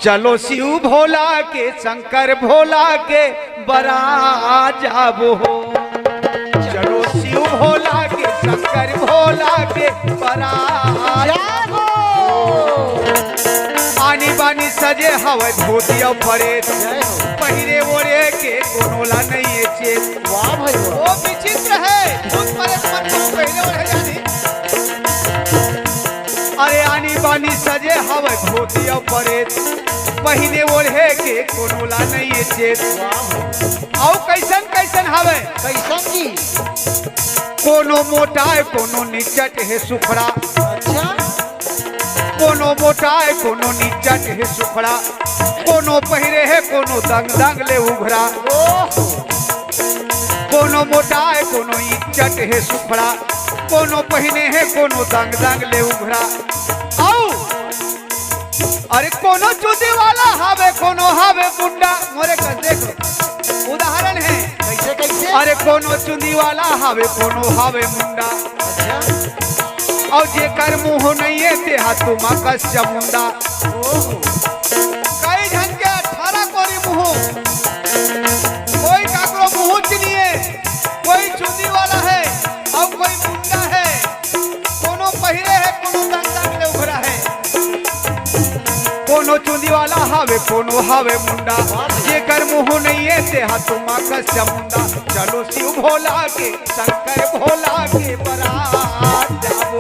चलो शिव भोला के शंकर भोला के बरा जाबो हो। चलो शिव भोला के शंकर भोला के बरा जाबो। आनी बानी सजे हवा धोती और परे पहिरे ओढ़े के कोनोला नहीं है चेत। वाह भाई वाह, वो विचित्र है भूत परे पहिरे ओढ़े जानी। अरे आनी बानी सजे हवा धोती और परे पहिने ओढ़े के कोनोला नहीं है चेत। आओ कैसन कैसन हवे कैसन जी? कोनो मोटा है कोनो निचट है सुखड़ा। अच्छा, कोनो मोटा है कोनो निचट है सुखड़ा। कोनो पहिरे है कोनो दंग दंग ले उघरा। कोनो मोटा है कोनो इज्जत है सुखड़ा। कोनो पहिने है कोनो दंग दंग ले उघरा। आओ अरे कोनो चूती वाला हावे कोनो हावे मुंडा। मोरे का देखो उदाहरण है कैसे कैसे? अरे कोनो चुंदी वाला हावे कोनो हावे मुंडा। अच्छा, और जेकर मुंह नहीं है ते हाथों माकस चमुंडा। कई ढंग के 18 कोरी मुंह। कोई काकरो मुंह चिनिए, कोई चुंदी वाला है और कोई मुंडा है। कोनो पहिरे है कोनो दंगा में उभरा है। कोनो चुंदी वाला हावे कोनो हावे मुंडा। जेकर मुंह नहीं है ते हाथों माकस चमुंडा। चलो शिव भोला के शंकर भोला के बरात जाबो।